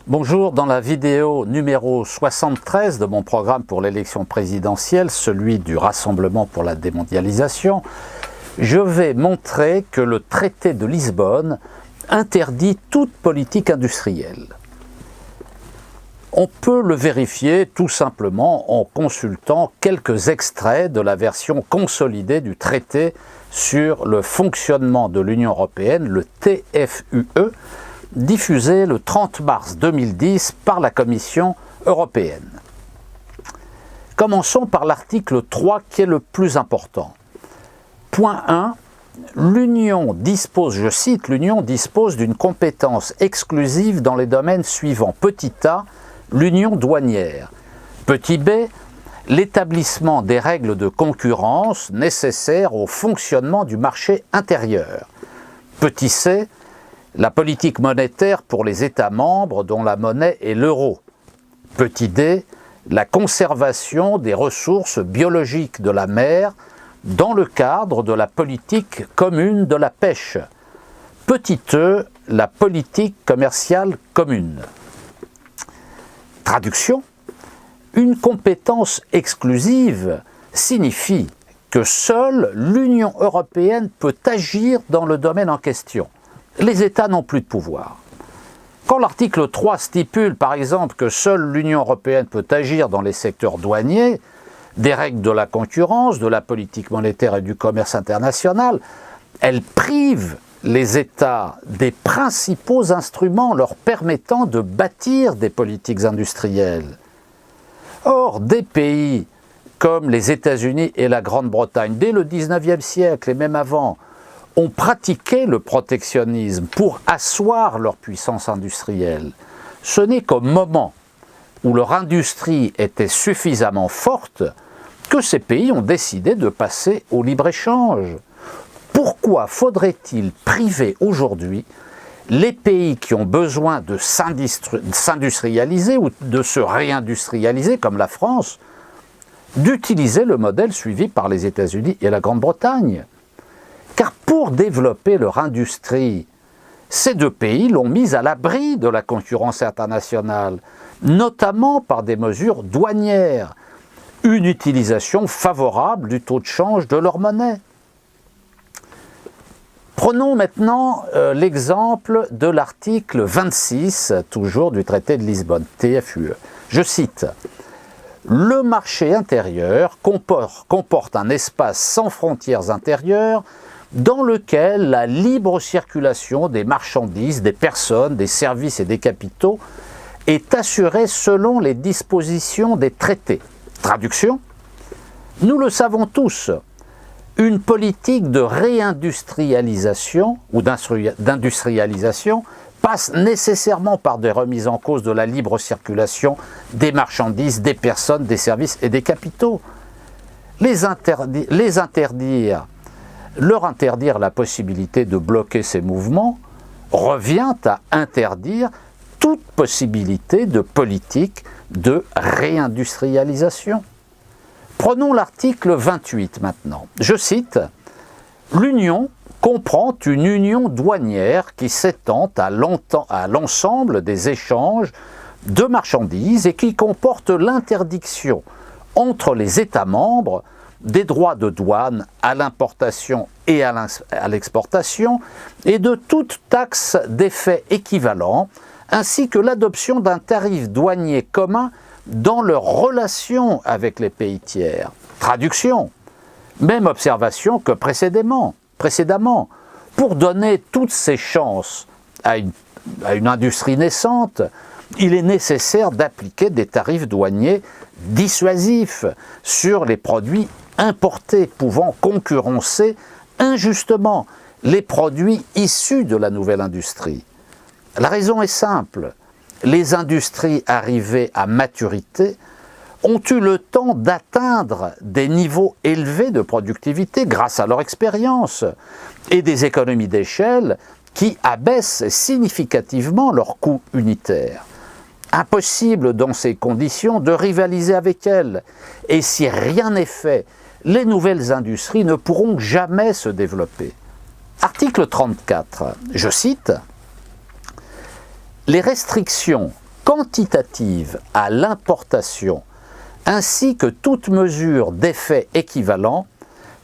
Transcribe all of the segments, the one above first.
Bonjour, dans la vidéo numéro 73 de mon programme pour l'élection présidentielle, celui du Rassemblement pour la démondialisation, je vais montrer que le traité de Lisbonne interdit toute politique industrielle. On peut le vérifier tout simplement en consultant quelques extraits de la version consolidée du traité sur le fonctionnement de l'Union européenne, le TFUE, diffusé le 30 mars 2010 par la Commission européenne. Commençons par l'article 3 qui est le plus important. Point 1. L'Union dispose, je cite, l'Union dispose d'une compétence exclusive dans les domaines suivants. Petit a, l'Union douanière. Petit b, l'établissement des règles de concurrence nécessaires au fonctionnement du marché intérieur. Petit c, la politique monétaire pour les États membres dont la monnaie est l'euro. Petit d, la conservation des ressources biologiques de la mer dans le cadre de la politique commune de la pêche. Petit e, la politique commerciale commune. Traduction. Une compétence exclusive signifie que seule l'Union européenne peut agir dans le domaine en question. Les États n'ont plus de pouvoir. Quand l'article 3 stipule par exemple que seule l'Union européenne peut agir dans les secteurs douaniers, des règles de la concurrence, de la politique monétaire et du commerce international, elle prive les États des principaux instruments leur permettant de bâtir des politiques industrielles. Or, des pays comme les États-Unis et la Grande-Bretagne, dès le XIXe siècle et même avant, ont pratiqué le protectionnisme pour asseoir leur puissance industrielle. Ce n'est qu'au moment où leur industrie était suffisamment forte que ces pays ont décidé de passer au libre-échange. Pourquoi faudrait-il priver aujourd'hui les pays qui ont besoin de s'industrialiser ou de se réindustrialiser, comme la France, d'utiliser le modèle suivi par les États-Unis et la Grande-Bretagne? Car pour développer leur industrie, ces deux pays l'ont mise à l'abri de la concurrence internationale, notamment par des mesures douanières, une utilisation favorable du taux de change de leur monnaie. Prenons maintenant l'exemple de l'article 26, toujours du traité de Lisbonne, TFUE. Je cite. Le marché intérieur comporte un espace sans frontières intérieures dans lequel la libre circulation des marchandises, des personnes, des services et des capitaux est assurée selon les dispositions des traités. Traduction. Nous le savons tous, une politique de réindustrialisation ou d'industrialisation passe nécessairement par des remises en cause de la libre circulation des marchandises, des personnes, des services et des capitaux. Leur interdire la possibilité de bloquer ces mouvements revient à interdire toute possibilité de politique de réindustrialisation. Prenons l'article 28 maintenant. Je cite, « L'Union comprend une union douanière qui s'étend à l'ensemble des échanges de marchandises et qui comporte l'interdiction entre les États membres des droits de douane à l'importation et à l'exportation et de toute taxe d'effet équivalent, ainsi que l'adoption d'un tarif douanier commun dans leurs relations avec les pays tiers. » Traduction. Même observation que précédemment. Pour donner toutes ces chances à une industrie naissante, il est nécessaire d'appliquer des tarifs douaniers dissuasifs sur les produits importés pouvant concurrencer injustement les produits issus de la nouvelle industrie. La raison est simple. Les industries arrivées à maturité ont eu le temps d'atteindre des niveaux élevés de productivité grâce à leur expérience et des économies d'échelle qui abaissent significativement leurs coûts unitaires. Impossible dans ces conditions de rivaliser avec elles. Et si rien n'est fait, les nouvelles industries ne pourront jamais se développer. Article 34, je cite, « Les restrictions quantitative à l'importation ainsi que toute mesure d'effet équivalent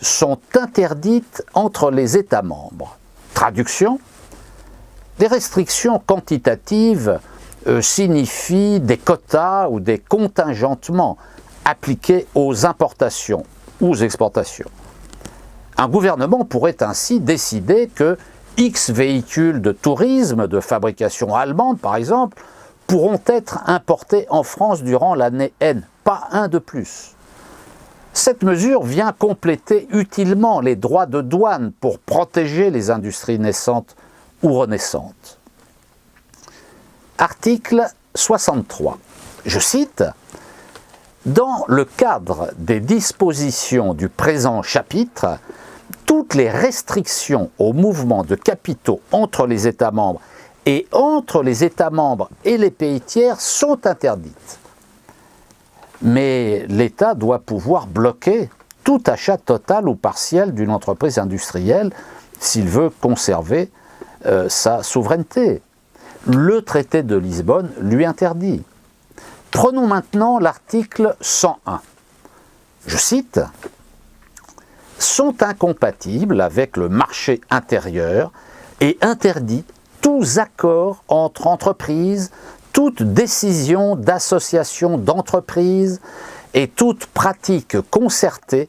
sont interdites entre les États membres. Traduction : les restrictions quantitatives signifient des quotas ou des contingentements appliqués aux importations ou aux exportations. Un gouvernement pourrait ainsi décider que X véhicules de tourisme de fabrication allemande, par exemple, pourront être importés en France durant l'année N, pas un de plus. Cette mesure vient compléter utilement les droits de douane pour protéger les industries naissantes ou renaissantes. Article 63. Je cite : « Dans le cadre des dispositions du présent chapitre, toutes les restrictions au mouvement de capitaux entre les États membres et entre les États membres et les pays tiers sont interdites. » Mais l'État doit pouvoir bloquer tout achat total ou partiel d'une entreprise industrielle s'il veut conserver sa souveraineté. Le traité de Lisbonne lui interdit. Prenons maintenant l'article 101. Je cite : « sont incompatibles avec le marché intérieur et interdit tous accords entre entreprises, toute décision d'association d'entreprises et toute pratique concertée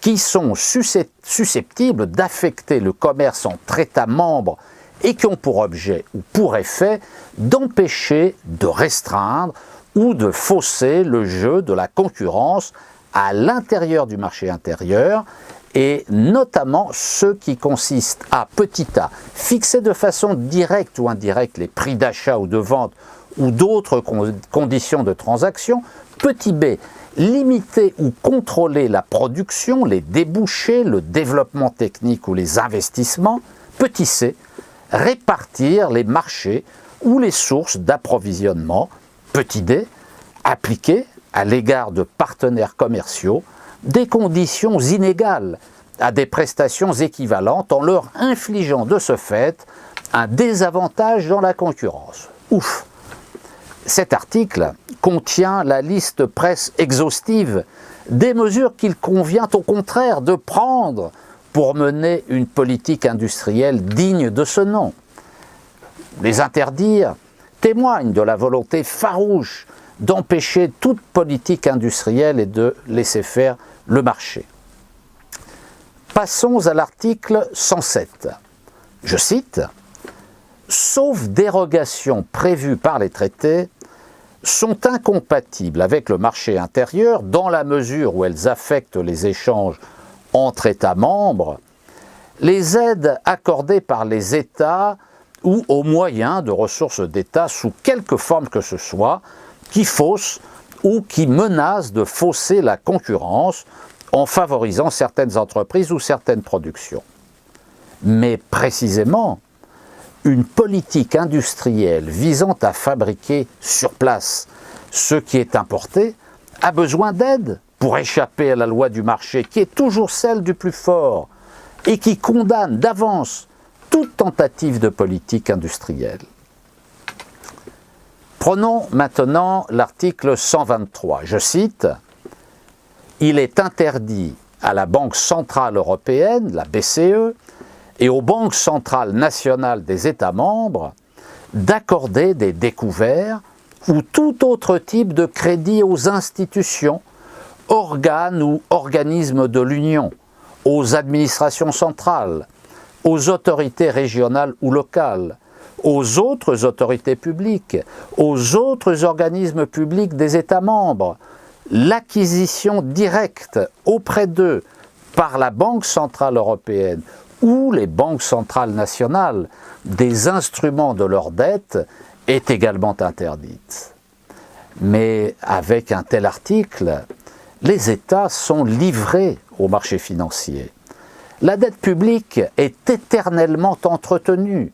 qui sont susceptibles d'affecter le commerce entre États membres et qui ont pour objet ou pour effet d'empêcher, de restreindre ou de fausser le jeu de la concurrence à l'intérieur du marché intérieur, et notamment ceux qui consistent à, petit a, fixer de façon directe ou indirecte les prix d'achat ou de vente ou d'autres conditions de transaction, petit b, limiter ou contrôler la production, les débouchés, le développement technique ou les investissements, petit c, répartir les marchés ou les sources d'approvisionnement, petit d, appliquer à l'égard de partenaires commerciaux des conditions inégales à des prestations équivalentes en leur infligeant de ce fait un désavantage dans la concurrence. Ouf! Cet article contient la liste presque exhaustive des mesures qu'il convient au contraire de prendre pour mener une politique industrielle digne de ce nom. Les interdire témoigne de la volonté farouche d'empêcher toute politique industrielle et de laisser faire le marché. Passons à l'article 107. Je cite : « Sauf dérogation prévue par les traités, sont incompatibles avec le marché intérieur dans la mesure où elles affectent les échanges entre États membres, les aides accordées par les États ou aux moyens de ressources d'État sous quelque forme que ce soit, qui faussent ou qui menacent de fausser la concurrence en favorisant certaines entreprises ou certaines productions. » Mais précisément, une politique industrielle visant à fabriquer sur place ce qui est importé a besoin d'aide pour échapper à la loi du marché qui est toujours celle du plus fort et qui condamne d'avance toute tentative de politique industrielle. Prenons maintenant l'article 123. Je cite : « Il est interdit à la Banque centrale européenne, la BCE, et aux banques centrales nationales des États membres d'accorder des découverts ou tout autre type de crédit aux institutions, organes ou organismes de l'Union, aux administrations centrales, aux autorités régionales ou locales, aux autres autorités publiques, aux autres organismes publics des États membres, l'acquisition directe auprès d'eux par la Banque centrale européenne ou les banques centrales nationales des instruments de leur dette est également interdite. » Mais avec un tel article, les États sont livrés au marché financier. La dette publique est éternellement entretenue.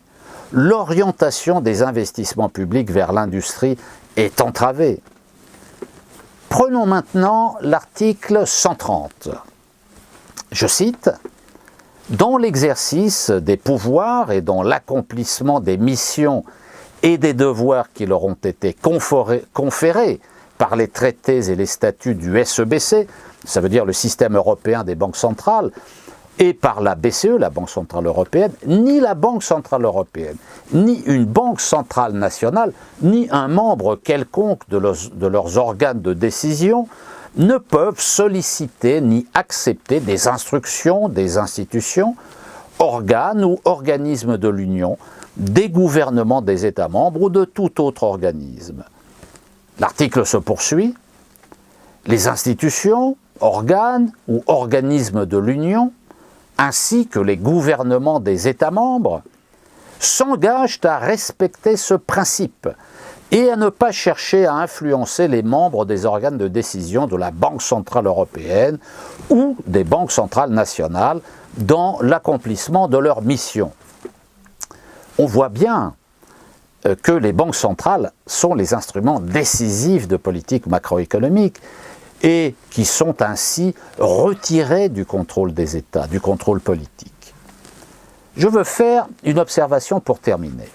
L'orientation des investissements publics vers l'industrie est entravée. Prenons maintenant l'article 130. Je cite : « Dans l'exercice des pouvoirs et dans l'accomplissement des missions et des devoirs qui leur ont été conférés par les traités et les statuts du SEBC, ça veut dire le système européen des banques centrales, et par la BCE, la Banque centrale européenne, ni la Banque centrale européenne, ni une banque centrale nationale, ni un membre quelconque de leurs organes de décision ne peuvent solliciter ni accepter des instructions des institutions, organes ou organismes de l'Union, des gouvernements des États membres ou de tout autre organisme. L'article se poursuit. Les institutions, organes ou organismes de l'Union, ainsi que les gouvernements des États membres, s'engagent à respecter ce principe et à ne pas chercher à influencer les membres des organes de décision de la Banque centrale européenne ou des banques centrales nationales dans l'accomplissement de leur mission. On voit bien que les banques centrales sont les instruments décisifs de politique macroéconomique et qui sont ainsi retirés du contrôle des États, du contrôle politique. Je veux faire une observation pour terminer.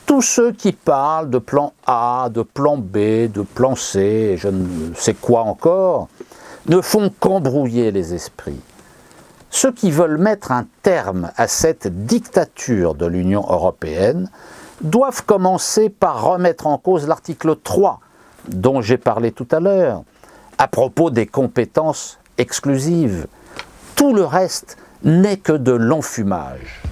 Tous ceux qui parlent de plan A, de plan B, de plan C, et je ne sais quoi encore, ne font qu'embrouiller les esprits. Ceux qui veulent mettre un terme à cette dictature de l'Union européenne doivent commencer par remettre en cause l'article 3, dont j'ai parlé tout à l'heure, à propos des compétences exclusives. Tout le reste n'est que de l'enfumage.